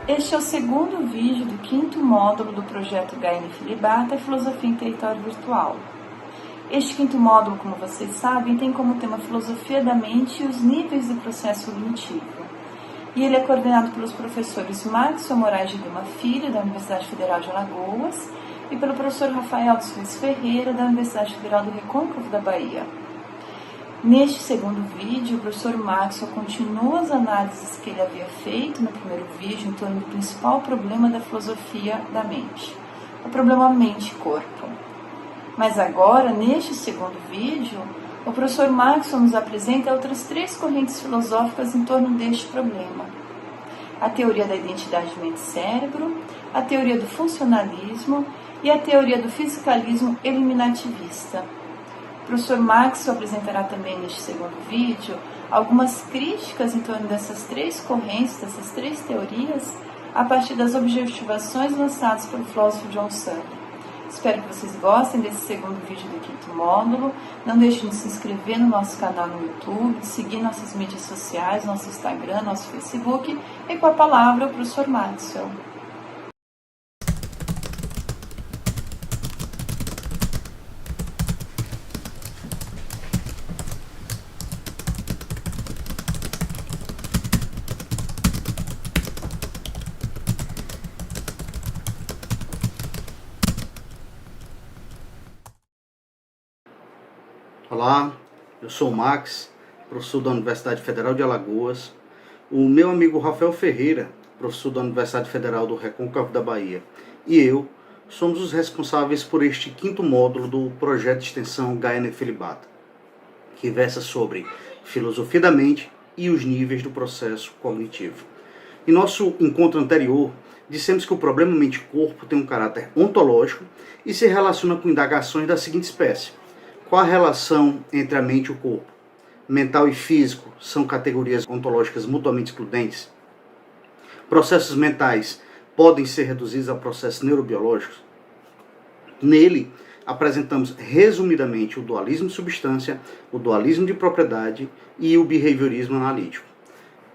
Este é o segundo vídeo do quinto módulo do projeto HN Filibata, Filosofia em Território Virtual. Este quinto módulo, como vocês sabem, tem como tema Filosofia da Mente e os níveis do processo cognitivo. E ele é coordenado pelos professores Maxwell Moraes de Lima Filho, da Universidade Federal de Alagoas, e pelo professor Rafael dos Reis Ferreira, da Universidade Federal do Recôncavo da Bahia. Neste segundo vídeo, o professor Maxwell continua as análises que ele havia feito no primeiro vídeo em torno do principal problema da filosofia da mente, o problema mente-corpo. Mas agora, neste segundo vídeo, o professor Maxwell nos apresenta outras três correntes filosóficas em torno deste problema: a teoria da identidade mente-cérebro, a teoria do funcionalismo e a teoria do fisicalismo eliminativista. O professor Maxwell apresentará também neste segundo vídeo algumas críticas em torno dessas três correntes, dessas três teorias, a partir das objetivações lançadas pelo filósofo John Searle. Espero que vocês gostem desse segundo vídeo do quinto módulo. Não deixem de se inscrever no nosso canal no YouTube, de seguir nossas mídias sociais, nosso Instagram, nosso Facebook. E com a palavra o professor Maxwell. Olá, eu sou o Max, professor da Universidade Federal de Alagoas. O meu amigo Rafael Ferreira, professor da Universidade Federal do Recôncavo da Bahia, e eu somos os responsáveis por este quinto módulo do projeto de extensão HN Filibata, que versa sobre filosofia da mente e os níveis do processo cognitivo. Em nosso encontro anterior, dissemos que o problema mente-corpo tem um caráter ontológico e se relaciona com indagações da seguinte espécie: qual a relação entre a mente e o corpo? Mental e físico são categorias ontológicas mutuamente excludentes? Processos mentais podem ser reduzidos a processos neurobiológicos? Nele, apresentamos resumidamente o dualismo de substância, o dualismo de propriedade e o behaviorismo analítico.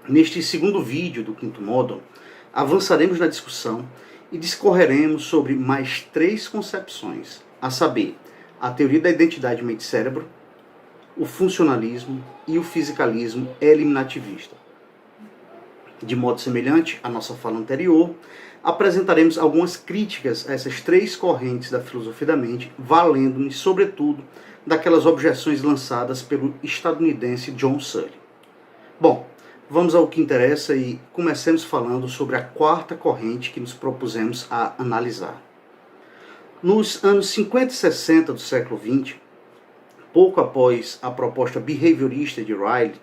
Neste segundo vídeo do quinto módulo, avançaremos na discussão e discorreremos sobre mais três concepções, a saber, a teoria da identidade mente-cérebro, o funcionalismo e o fisicalismo eliminativista. De modo semelhante à nossa fala anterior, apresentaremos algumas críticas a essas três correntes da filosofia da mente, valendo-nos, sobretudo, daquelas objeções lançadas pelo estadunidense John Searle. Bom, vamos ao que interessa e comecemos falando sobre a quarta corrente que nos propusemos a analisar. Nos anos 50 e 60 do século XX, pouco após a proposta behaviorista de Riley,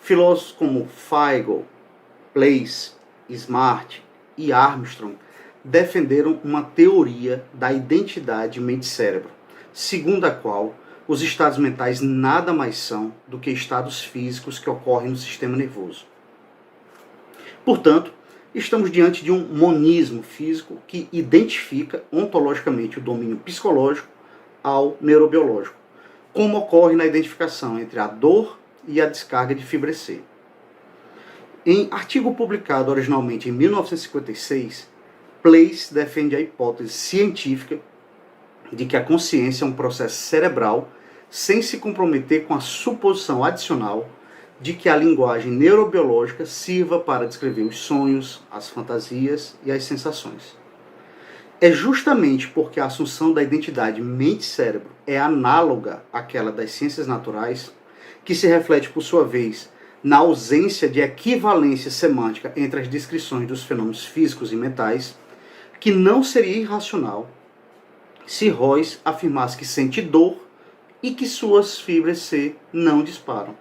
filósofos como Feiglin, Place, Smart e Armstrong defenderam uma teoria da identidade mente-cérebro, segundo a qual os estados mentais nada mais são do que estados físicos que ocorrem no sistema nervoso. Portanto, estamos diante de um monismo físico que identifica ontologicamente o domínio psicológico ao neurobiológico, como ocorre na identificação entre a dor e a descarga de fibra C. Em artigo publicado originalmente em 1956, Place defende a hipótese científica de que a consciência é um processo cerebral sem se comprometer com a suposição adicional de que a linguagem neurobiológica sirva para descrever os sonhos, as fantasias e as sensações. É justamente porque a assunção da identidade mente-cérebro é análoga àquela das ciências naturais, que se reflete, por sua vez, na ausência de equivalência semântica entre as descrições dos fenômenos físicos e mentais, que não seria irracional se Royce afirmasse que sente dor e que suas fibras C não disparam.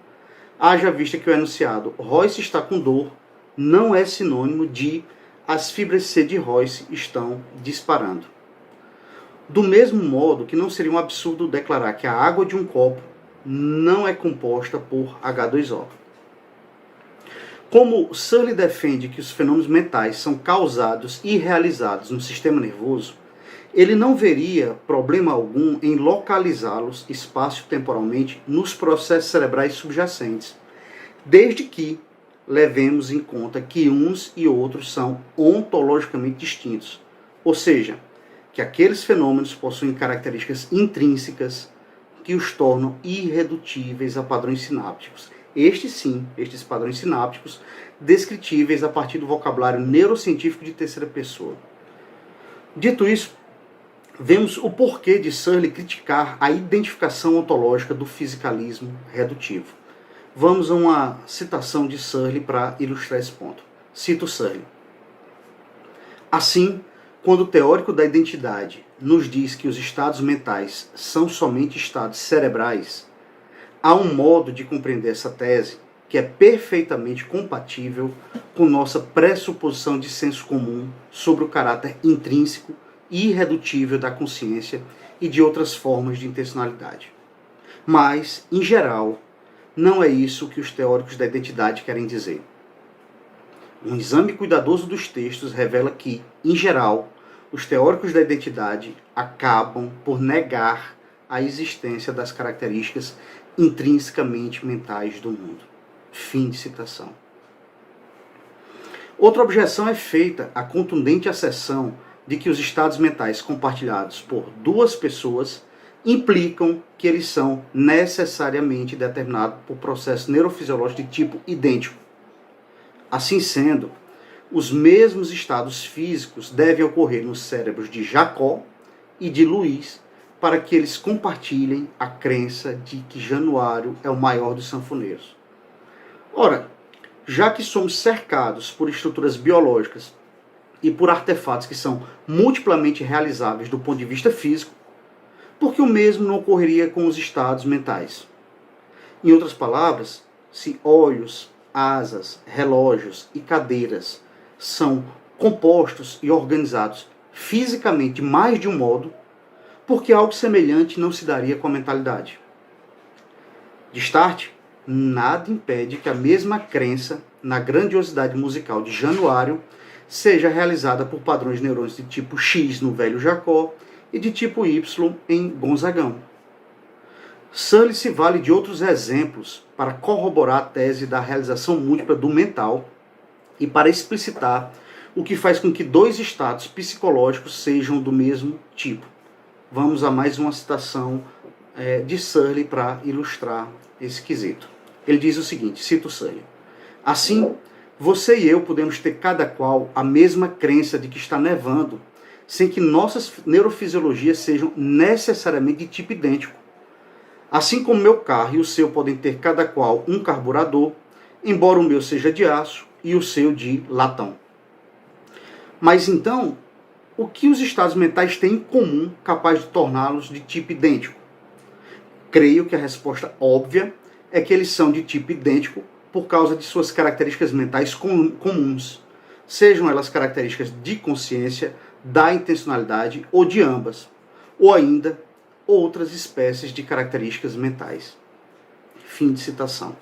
Haja vista que o enunciado Royce está com dor não é sinônimo de as fibras C de Royce estão disparando. Do mesmo modo que não seria um absurdo declarar que a água de um copo não é composta por H2O. Como Searle defende que os fenômenos mentais são causados e realizados no sistema nervoso, ele não veria problema algum em localizá-los espaço-temporalmente nos processos cerebrais subjacentes, desde que levemos em conta que uns e outros são ontologicamente distintos, ou seja, que aqueles fenômenos possuem características intrínsecas que os tornam irredutíveis a padrões sinápticos. Estes padrões sinápticos, descritíveis a partir do vocabulário neurocientífico de terceira pessoa. Dito isso, vemos o porquê de Searle criticar a identificação ontológica do fisicalismo redutivo. Vamos a uma citação de Searle para ilustrar esse ponto. Cito Searle. Assim, quando o teórico da identidade nos diz que os estados mentais são somente estados cerebrais, há um modo de compreender essa tese que é perfeitamente compatível com nossa pressuposição de senso comum sobre o caráter intrínseco e irredutível da consciência e de outras formas de intencionalidade. Mas, em geral, não é isso que os teóricos da identidade querem dizer. Um exame cuidadoso dos textos revela que, em geral, os teóricos da identidade acabam por negar a existência das características intrinsecamente mentais do mundo. Fim de citação. Outra objeção é feita à contundente asserção de que os estados mentais compartilhados por duas pessoas implicam que eles são necessariamente determinados por processos neurofisiológicos de tipo idêntico. Assim sendo, os mesmos estados físicos devem ocorrer nos cérebros de Jacó e de Luís para que eles compartilhem a crença de que Januário é o maior dos sanfoneiros. Ora, já que somos cercados por estruturas biológicas e por artefatos que são multiplamente realizáveis do ponto de vista físico, por que o mesmo não ocorreria com os estados mentais? Em outras palavras, se olhos, asas, relógios e cadeiras são compostos e organizados fisicamente de mais de um modo, porque algo semelhante não se daria com a mentalidade. De start, nada impede que a mesma crença na grandiosidade musical de Januário seja realizada por padrões de neurônios de tipo X no velho Jacó e de tipo Y em Gonzagão. Searle se vale de outros exemplos para corroborar a tese da realização múltipla do mental e para explicitar o que faz com que dois estados psicológicos sejam do mesmo tipo. Vamos a mais uma citação de Searle para ilustrar esse quesito. Ele diz o seguinte, cito Searle: assim, você e eu podemos ter cada qual a mesma crença de que está nevando, sem que nossas neurofisiologias sejam necessariamente de tipo idêntico. Assim como meu carro e o seu podem ter cada qual um carburador, embora o meu seja de aço e o seu de latão. Mas então, o que os estados mentais têm em comum capaz de torná-los de tipo idêntico? Creio que a resposta óbvia é que eles são de tipo idêntico por causa de suas características mentais comuns, sejam elas características de consciência, da intencionalidade ou de ambas, ou ainda outras espécies de características mentais. Fim de citação.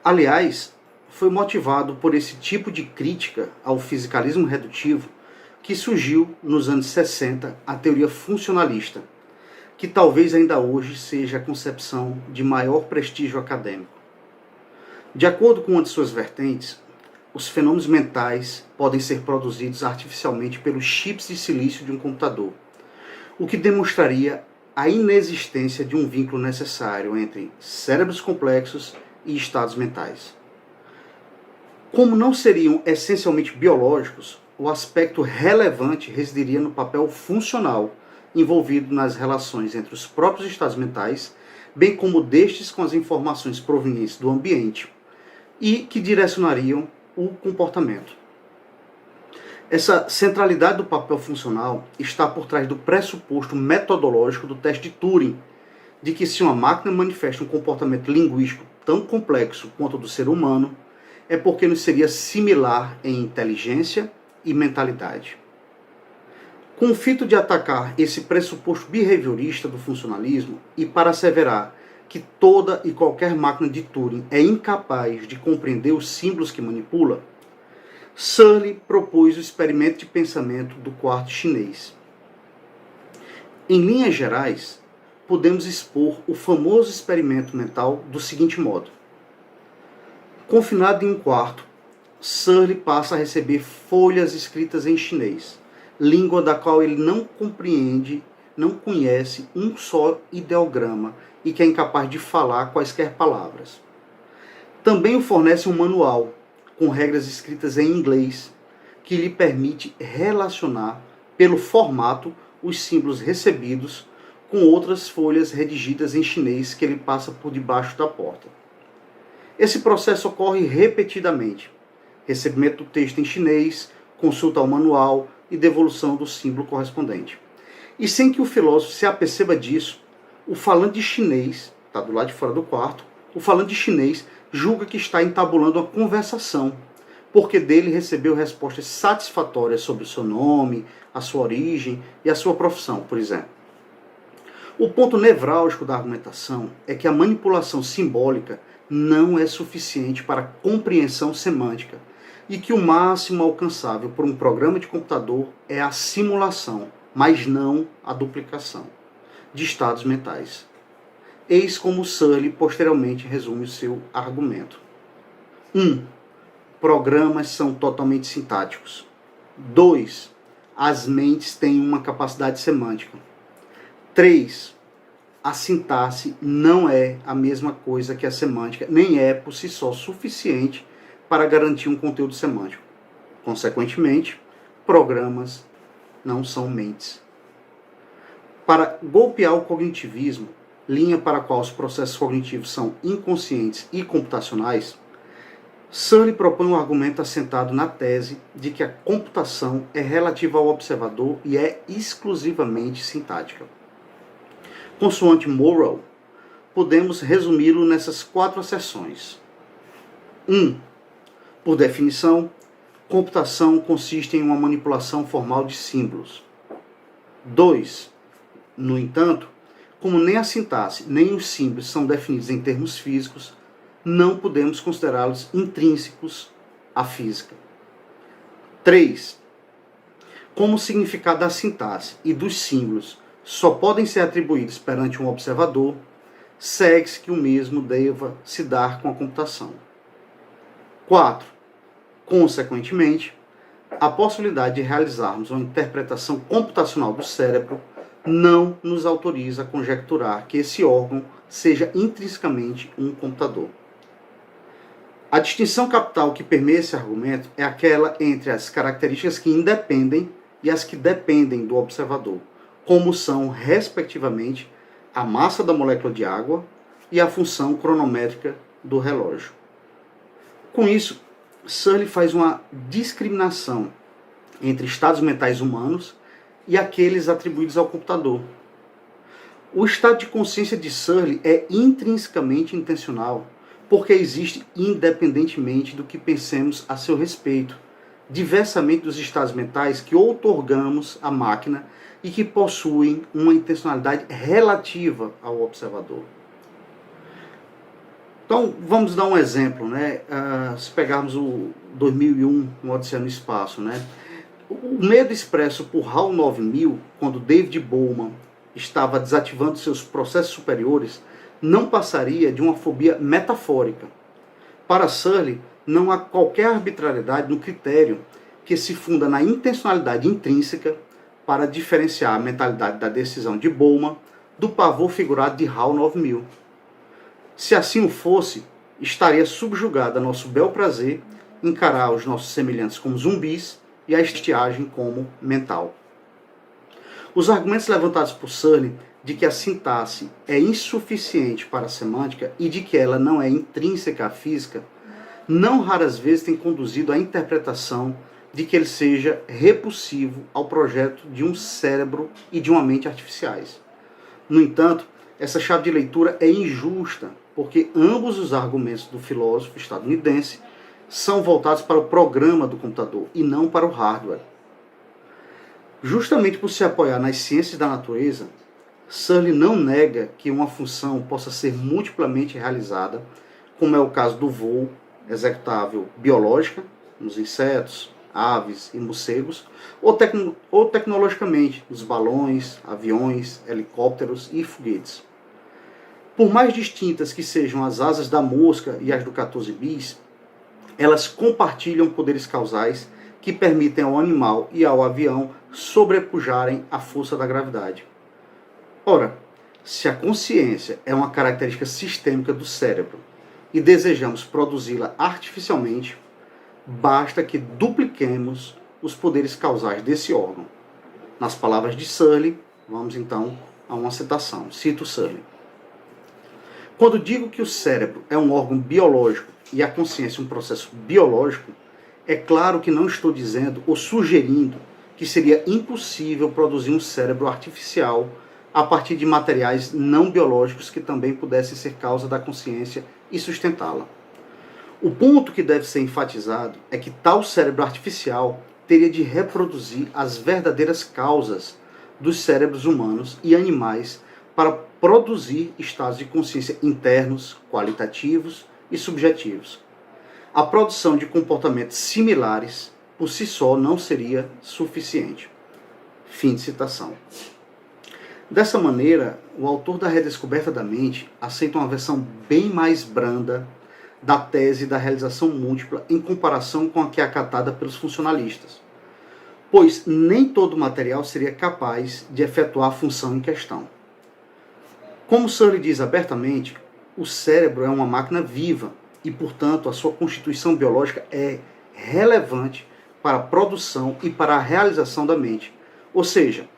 Aliás, foi motivado por esse tipo de crítica ao fisicalismo redutivo que surgiu nos anos 60 a teoria funcionalista, que talvez ainda hoje seja a concepção de maior prestígio acadêmico. De acordo com uma de suas vertentes, os fenômenos mentais podem ser produzidos artificialmente pelos chips de silício de um computador, o que demonstraria a inexistência de um vínculo necessário entre cérebros complexos e estados mentais. Como não seriam essencialmente biológicos, o aspecto relevante residiria no papel funcional envolvido nas relações entre os próprios estados mentais, bem como destes com as informações provenientes do ambiente e que direcionariam o comportamento. Essa centralidade do papel funcional está por trás do pressuposto metodológico do teste de Turing, de que se uma máquina manifesta um comportamento linguístico tão complexo quanto o do ser humano, é porque nos seria similar em inteligência e mentalidade. Com o fito de atacar esse pressuposto behaviorista do funcionalismo e para asseverar que toda e qualquer máquina de Turing é incapaz de compreender os símbolos que manipula, Searle propôs o experimento de pensamento do quarto chinês. Em linhas gerais, podemos expor o famoso experimento mental do seguinte modo. Confinado em um quarto, Searle passa a receber folhas escritas em chinês, língua da qual ele não compreende, não conhece um só ideograma e que é incapaz de falar quaisquer palavras. Também o fornece um manual com regras escritas em inglês que lhe permite relacionar pelo formato os símbolos recebidos com outras folhas redigidas em chinês que ele passa por debaixo da porta. Esse processo ocorre repetidamente. Recebimento do texto em chinês, consulta ao manual e devolução do símbolo correspondente. E sem que o filósofo se aperceba disso, o falante de chinês, está do lado de fora do quarto, o falante de chinês julga que está entabulando uma conversação, porque dele recebeu respostas satisfatórias sobre o seu nome, a sua origem e a sua profissão, por exemplo. O ponto nevrálgico da argumentação é que a manipulação simbólica não é suficiente para a compreensão semântica e que o máximo alcançável por um programa de computador é a simulação, mas não a duplicação, de estados mentais. Eis como Searle posteriormente resume o seu argumento. 1. Programas são totalmente sintáticos. 2. As mentes têm uma capacidade semântica. 3. A sintaxe não é a mesma coisa que a semântica, nem é por si só suficiente para garantir um conteúdo semântico. Consequentemente, programas não são mentes. Para golpear o cognitivismo, linha para a qual os processos cognitivos são inconscientes e computacionais, Searle propõe um argumento assentado na tese de que a computação é relativa ao observador e é exclusivamente sintática. Consoante Morrow, podemos resumi-lo nessas 4 asserções. 1. Por definição, computação consiste em uma manipulação formal de símbolos. 2. No entanto, como nem a sintaxe nem os símbolos são definidos em termos físicos, não podemos considerá-los intrínsecos à física. 3. Como o significado da sintaxe e dos símbolos só podem ser atribuídos perante um observador, segue-se que o mesmo deva se dar com a computação. 4. Consequentemente, a possibilidade de realizarmos uma interpretação computacional do cérebro não nos autoriza a conjecturar que esse órgão seja intrinsecamente um computador. A distinção capital que permeia esse argumento é aquela entre as características que independem e as que dependem do observador, como são, respectivamente, a massa da molécula de água e a função cronométrica do relógio. Com isso, Searle faz uma discriminação entre estados mentais humanos e aqueles atribuídos ao computador. O estado de consciência de Searle é intrinsecamente intencional, porque existe independentemente do que pensemos a seu respeito, diversamente dos estados mentais que outorgamos à máquina e que possuem uma intencionalidade relativa ao observador. Então, vamos dar um exemplo, né? Se pegarmos o 2001, um Odisseia no Espaço, né? O medo expresso por HAL 9000, quando David Bowman estava desativando seus processos superiores, não passaria de uma fobia metafórica. Para Searle, não há qualquer arbitrariedade no critério que se funda na intencionalidade intrínseca para diferenciar a mentalidade da decisão de Bowman do pavor figurado de HAL 9000. Se assim o fosse, estaria subjugada a nosso bel prazer encarar os nossos semelhantes como zumbis e a estiagem como mental. Os argumentos levantados por Searle de que a sintaxe é insuficiente para a semântica e de que ela não é intrínseca à física, não raras vezes tem conduzido à interpretação de que ele seja repulsivo ao projeto de um cérebro e de uma mente artificiais. No entanto, essa chave de leitura é injusta, porque ambos os argumentos do filósofo estadunidense são voltados para o programa do computador e não para o hardware. Justamente por se apoiar nas ciências da natureza, Searle não nega que uma função possa ser multiplamente realizada, como é o caso do voo executável biológica, nos insetos, aves e morcegos, ou tecnologicamente, nos balões, aviões, helicópteros e foguetes. Por mais distintas que sejam as asas da mosca e as do 14 bis, elas compartilham poderes causais que permitem ao animal e ao avião sobrepujarem a força da gravidade. Ora, se a consciência é uma característica sistêmica do cérebro e desejamos produzi-la artificialmente, basta que dupliquemos os poderes causais desse órgão. Nas palavras de Searle, vamos então a uma citação. Cito Searle. Quando digo que o cérebro é um órgão biológico e a consciência um processo biológico, é claro que não estou dizendo ou sugerindo que seria impossível produzir um cérebro artificial a partir de materiais não biológicos que também pudessem ser causa da consciência e sustentá-la. O ponto que deve ser enfatizado é que tal cérebro artificial teria de reproduzir as verdadeiras causas dos cérebros humanos e animais para produzir estados de consciência internos, qualitativos e subjetivos. A produção de comportamentos similares por si só não seria suficiente. Fim de citação. Dessa maneira, o autor da Redescoberta da Mente aceita uma versão bem mais branda da tese da realização múltipla em comparação com a que é acatada pelos funcionalistas, pois nem todo material seria capaz de efetuar a função em questão. Como Searle diz abertamente, o cérebro é uma máquina viva e, portanto, a sua constituição biológica é relevante para a produção e para a realização da mente. Ou seja,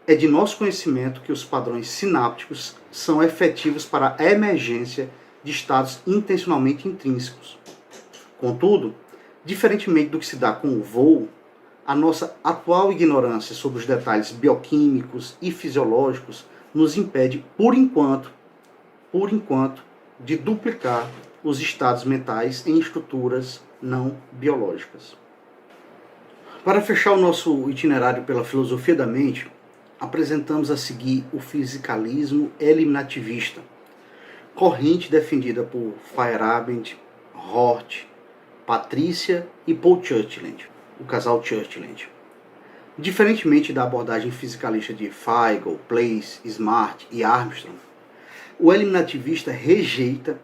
é de nosso conhecimento que os padrões sinápticos são efetivos para a emergência de estados intencionalmente intrínsecos. Contudo, diferentemente do que se dá com o voo, a nossa atual ignorância sobre os detalhes bioquímicos e fisiológicos nos impede, por enquanto, de duplicar os estados mentais em estruturas não biológicas. Para fechar o nosso itinerário pela filosofia da mente, apresentamos a seguir o fisicalismo eliminativista, corrente defendida por Feyerabend, Hort, Patrícia e Paul Churchland, o casal Churchland. Diferentemente da abordagem fisicalista de Feigl, Place, Smart e Armstrong, o eliminativista rejeita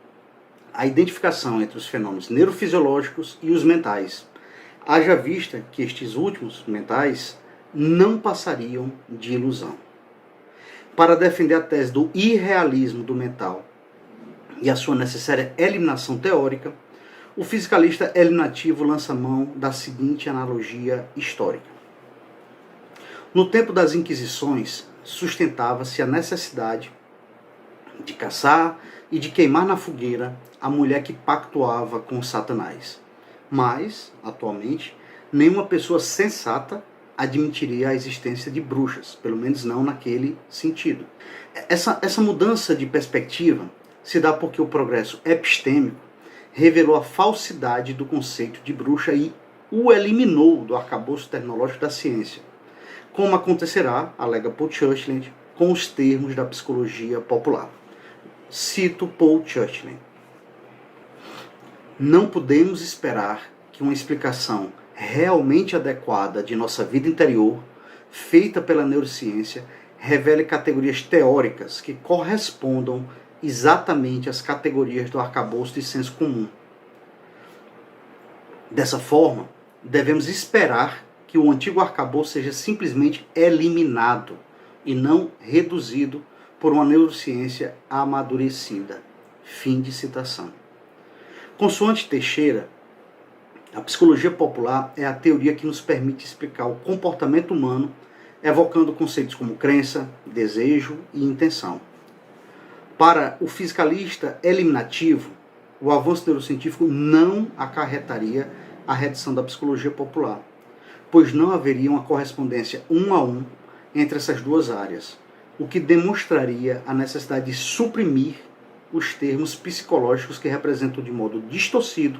a identificação entre os fenômenos neurofisiológicos e os mentais, haja vista que estes últimos, mentais, não passariam de ilusão. Para defender a tese do irrealismo do mental e a sua necessária eliminação teórica, o fisicalista eliminativo lança mão da seguinte analogia histórica. No tempo das Inquisições, sustentava-se a necessidade de caçar e de queimar na fogueira a mulher que pactuava com Satanás. Mas, atualmente, nenhuma pessoa sensata admitiria a existência de bruxas, pelo menos não naquele sentido. Essa mudança de perspectiva se dá porque o progresso epistêmico revelou a falsidade do conceito de bruxa e o eliminou do arcabouço tecnológico da ciência, como acontecerá, alega Paul Churchland, com os termos da psicologia popular. Cito Paul Churchland. Não podemos esperar que uma explicação realmente adequada de nossa vida interior, feita pela neurociência, revele categorias teóricas que correspondam exatamente às categorias do arcabouço de senso comum. Dessa forma, devemos esperar que o antigo arcabouço seja simplesmente eliminado e não reduzido por uma neurociência amadurecida. Fim de citação. Consoante Teixeira, a psicologia popular é a teoria que nos permite explicar o comportamento humano, evocando conceitos como crença, desejo e intenção. Para o fisicalista eliminativo, o avanço neurocientífico não acarretaria a redução da psicologia popular, pois não haveria uma correspondência um a um entre essas duas áreas, o que demonstraria a necessidade de suprimir os termos psicológicos que representam de modo distorcido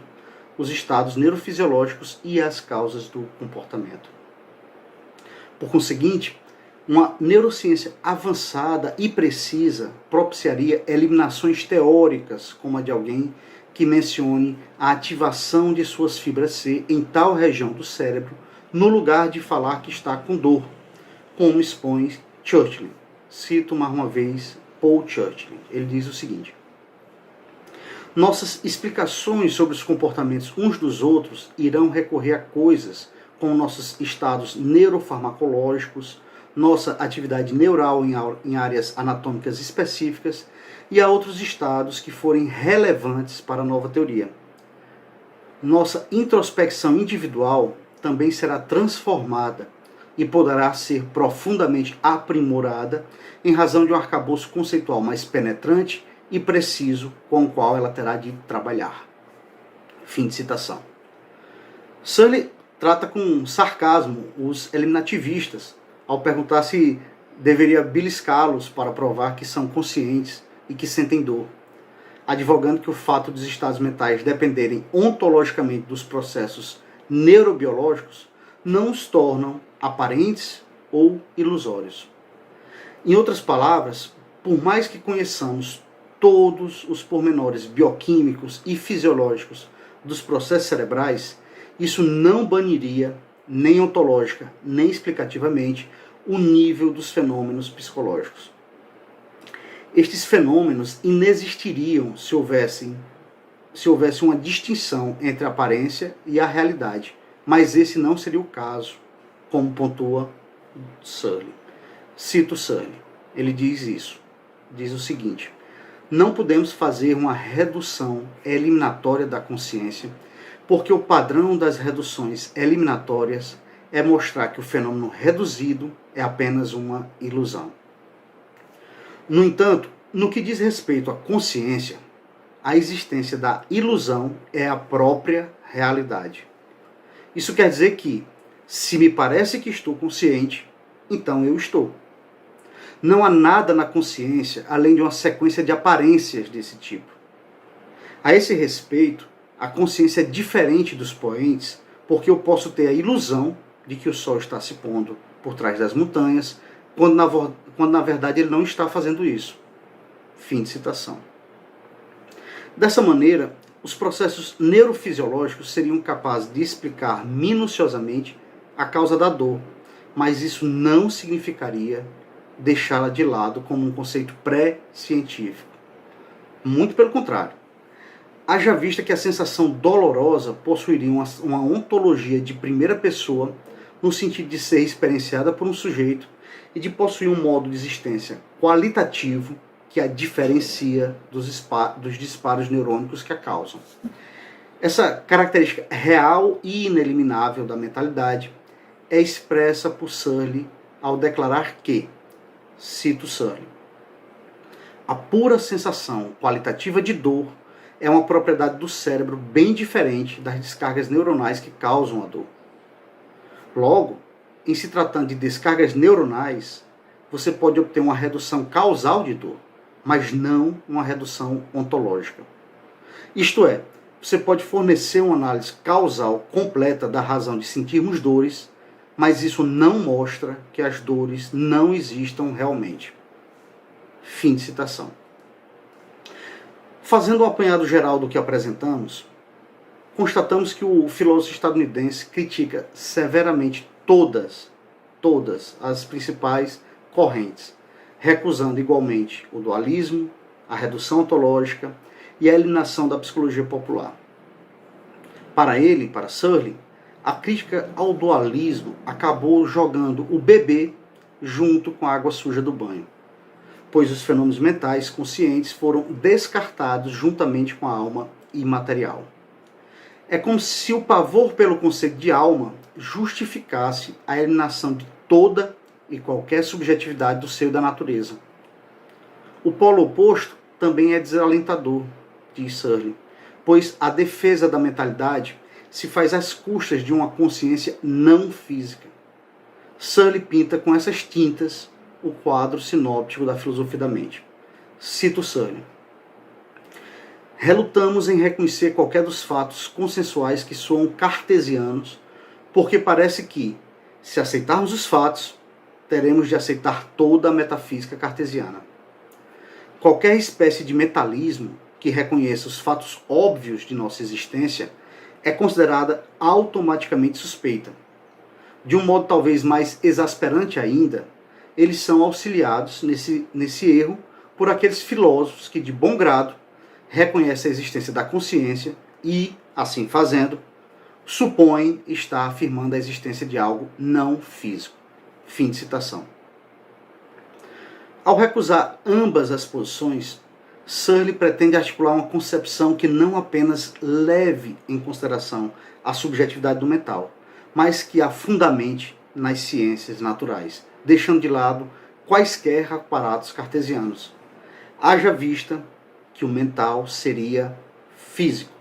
os estados neurofisiológicos e as causas do comportamento. Por conseguinte, uma neurociência avançada e precisa propiciaria eliminações teóricas, como a de alguém que mencione a ativação de suas fibras C em tal região do cérebro, no lugar de falar que está com dor, como expõe Churchland. Cito mais uma vez Paul Churchland. Ele diz o seguinte: Nossas explicações sobre os comportamentos uns dos outros irão recorrer a coisas como nossos estados neurofarmacológicos, nossa atividade neural em áreas anatômicas específicas e a outros estados que forem relevantes para a nova teoria. Nossa introspecção individual também será transformada e poderá ser profundamente aprimorada em razão de um arcabouço conceitual mais penetrante e preciso com o qual ela terá de trabalhar. Fim de citação. Searle trata com sarcasmo os eliminativistas ao perguntar se deveria beliscá-los para provar que são conscientes e que sentem dor, advogando que o fato dos estados mentais dependerem ontologicamente dos processos neurobiológicos não os tornam aparentes ou ilusórios. Em outras palavras, por mais que conheçamos todos os pormenores bioquímicos e fisiológicos dos processos cerebrais, isso não baniria, nem ontológica, nem explicativamente, o nível dos fenômenos psicológicos. Estes fenômenos inexistiriam se houvesse uma distinção entre a aparência e a realidade, mas esse não seria o caso, como pontua Searle. Cito Searle, ele diz isso, diz o seguinte: não podemos fazer uma redução eliminatória da consciência, porque o padrão das reduções eliminatórias é mostrar que o fenômeno reduzido é apenas uma ilusão. No entanto, no que diz respeito à consciência, a existência da ilusão é a própria realidade. Isso quer dizer que, se me parece que estou consciente, então eu estou. Não há nada na consciência além de uma sequência de aparências desse tipo. A esse respeito, a consciência é diferente dos poentes, porque eu posso ter a ilusão de que o sol está se pondo por trás das montanhas, quando na verdade ele não está fazendo isso. Fim de citação. Dessa maneira, os processos neurofisiológicos seriam capazes de explicar minuciosamente a causa da dor, mas isso não significaria deixá-la de lado como um conceito pré-científico. Muito pelo contrário. Haja vista que a sensação dolorosa possuiria uma ontologia de primeira pessoa, no sentido de ser experienciada por um sujeito e de possuir um modo de existência qualitativo que a diferencia dos disparos neurônicos que a causam. Essa característica real e ineliminável da mentalidade é expressa por Searle ao declarar que, cito Searle, a pura sensação qualitativa de dor é uma propriedade do cérebro bem diferente das descargas neuronais que causam a dor. Logo, em se tratando de descargas neuronais, você pode obter uma redução causal de dor, mas não uma redução ontológica. Isto é, você pode fornecer uma análise causal completa da razão de sentirmos dores, mas isso não mostra que as dores não existam realmente. Fim de citação. Fazendo um apanhado geral do que apresentamos, constatamos que o filósofo estadunidense critica severamente todas as principais correntes, recusando igualmente o dualismo, a redução ontológica e a eliminação da psicologia popular. Para ele, para Searle, a crítica ao dualismo acabou jogando o bebê junto com a água suja do banho, pois os fenômenos mentais conscientes foram descartados juntamente com a alma imaterial. É como se o pavor pelo conceito de alma justificasse a eliminação de toda e qualquer subjetividade do seio da natureza. O polo oposto também é desalentador, diz Searle, pois a defesa da mentalidade se faz às custas de uma consciência não física. Searle pinta com essas tintas o quadro sinóptico da filosofia da mente. Cito Searle: relutamos em reconhecer qualquer dos fatos consensuais que soam cartesianos, porque parece que, se aceitarmos os fatos, teremos de aceitar toda a metafísica cartesiana. Qualquer espécie de mentalismo que reconheça os fatos óbvios de nossa existência é considerada automaticamente suspeita. De um modo talvez mais exasperante ainda, eles são auxiliados nesse erro por aqueles filósofos que, de bom grado, reconhece a existência da consciência e, assim fazendo, supõe estar afirmando a existência de algo não físico. Fim de citação. Ao recusar ambas as posições, Searle pretende articular uma concepção que não apenas leve em consideração a subjetividade do mental, mas que a fundamente nas ciências naturais, deixando de lado quaisquer aparatos cartesianos. Haja vista que o mental seria físico.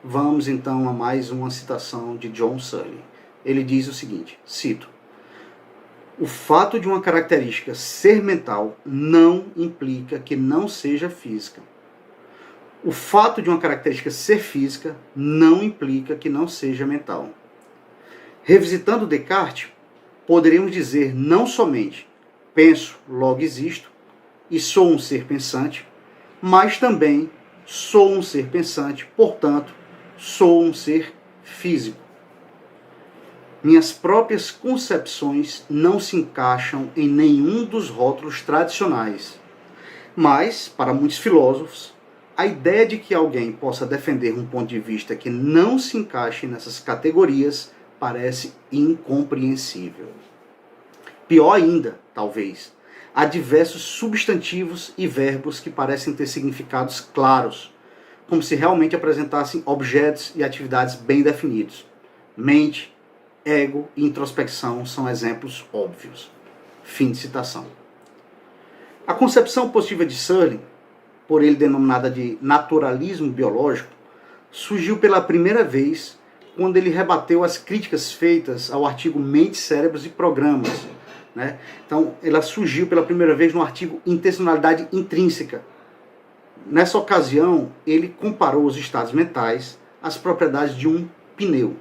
Vamos então a mais uma citação de John Searle. Ele diz o seguinte, cito: "O fato de uma característica ser mental não implica que não seja física. O fato de uma característica ser física não implica que não seja mental." Revisitando Descartes, poderíamos dizer não somente penso, logo existo, e sou um ser pensante, mas também sou um ser pensante, portanto, sou um ser físico. Minhas próprias concepções não se encaixam em nenhum dos rótulos tradicionais. Mas, para muitos filósofos, a ideia de que alguém possa defender um ponto de vista que não se encaixe nessas categorias parece incompreensível. Pior ainda, talvez, há diversos substantivos e verbos que parecem ter significados claros, como se realmente apresentassem objetos e atividades bem definidos. Mente, ego e introspecção são exemplos óbvios. Fim de citação. A concepção positiva de Searle, por ele denominada de naturalismo biológico, surgiu pela primeira vez quando ele rebateu as críticas feitas ao artigo Mente, Cérebros e Programas. Então, ela surgiu pela primeira vez no artigo Intencionalidade Intrínseca. Nessa ocasião, ele comparou os estados mentais às propriedades de um pneu.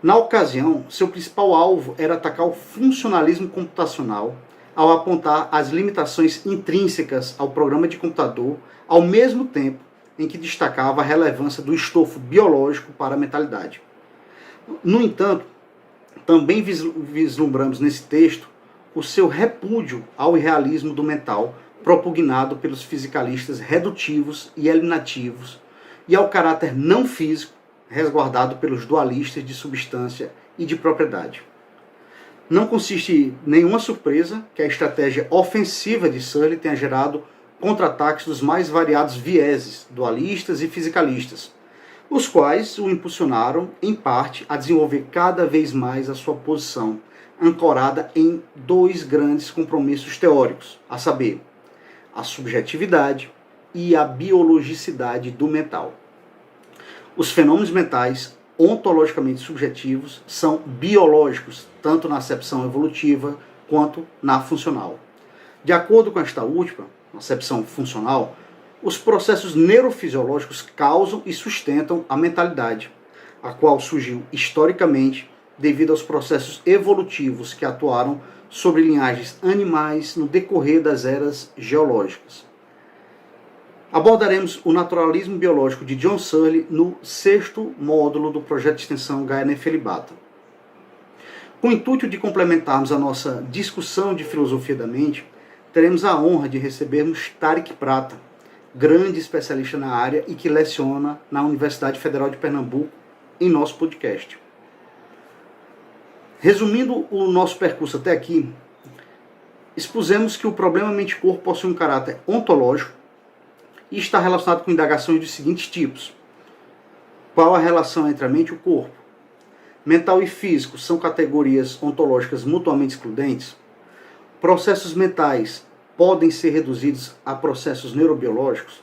Na ocasião, seu principal alvo era atacar o funcionalismo computacional ao apontar as limitações intrínsecas ao programa de computador, ao mesmo tempo em que destacava a relevância do estofo biológico para a mentalidade. No entanto, também vislumbramos nesse texto o seu repúdio ao irrealismo do mental, propugnado pelos fisicalistas redutivos e eliminativos, e ao caráter não físico, resguardado pelos dualistas de substância e de propriedade. Não consiste nenhuma surpresa que a estratégia ofensiva de Searle tenha gerado contra-ataques dos mais variados vieses, dualistas e fisicalistas, os quais o impulsionaram, em parte, a desenvolver cada vez mais a sua posição, ancorada em dois grandes compromissos teóricos, a saber, a subjetividade e a biologicidade do mental. Os fenômenos mentais ontologicamente subjetivos são biológicos, tanto na acepção evolutiva quanto na funcional. De acordo com esta última, na acepção funcional, os processos neurofisiológicos causam e sustentam a mentalidade, a qual surgiu historicamente devido aos processos evolutivos que atuaram sobre linhagens animais no decorrer das eras geológicas. Abordaremos o naturalismo biológico de John Searle no 6º módulo do projeto de extensão Gaia Nefelibata. Com o intuito de complementarmos a nossa discussão de filosofia da mente, teremos a honra de recebermos Tariq Prata, grande especialista na área e que leciona na Universidade Federal de Pernambuco, em nosso podcast. Resumindo o nosso percurso até aqui, expusemos que o problema mente-corpo possui um caráter ontológico e está relacionado com indagações dos seguintes tipos. Qual a relação entre a mente e o corpo? Mental e físico são categorias ontológicas mutuamente excludentes? Processos mentais podem ser reduzidos a processos neurobiológicos?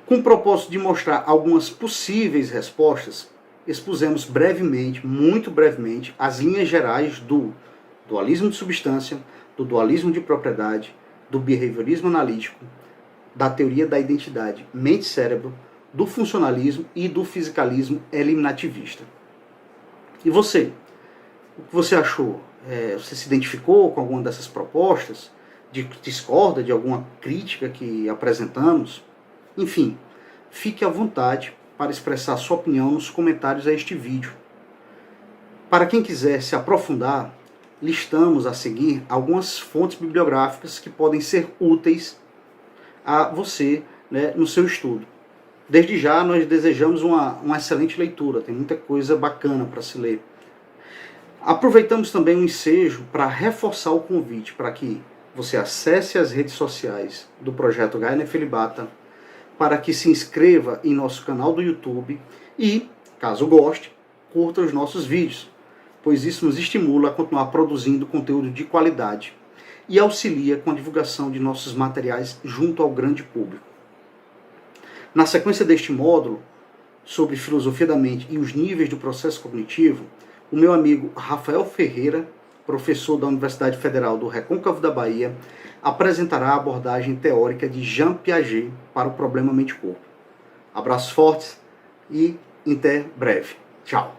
Com o propósito de mostrar algumas possíveis respostas, expusemos brevemente, muito brevemente, as linhas gerais do dualismo de substância, do dualismo de propriedade, do behaviorismo analítico, da teoria da identidade mente-cérebro, do funcionalismo e do fisicalismo eliminativista. E você? O que você achou? Você se identificou com alguma dessas propostas? Discorda de alguma crítica que apresentamos? Enfim, fique à vontade para expressar sua opinião nos comentários a este vídeo. Para quem quiser se aprofundar, listamos a seguir algumas fontes bibliográficas que podem ser úteis a você né, no seu estudo. Desde já, nós desejamos uma excelente leitura, tem muita coisa bacana para se ler. Aproveitamos também o ensejo para reforçar o convite para que você acesse as redes sociais do Projeto Gaia Nefelibata, para que se inscreva em nosso canal do YouTube e, caso goste, curta os nossos vídeos, pois isso nos estimula a continuar produzindo conteúdo de qualidade e auxilia com a divulgação de nossos materiais junto ao grande público. Na sequência deste módulo, sobre filosofia da mente e os níveis do processo cognitivo, o meu amigo Rafael Ferreira, professor da Universidade Federal do Recôncavo da Bahia, apresentará a abordagem teórica de Jean Piaget para o problema mente-corpo. Abraços fortes e até breve. Tchau!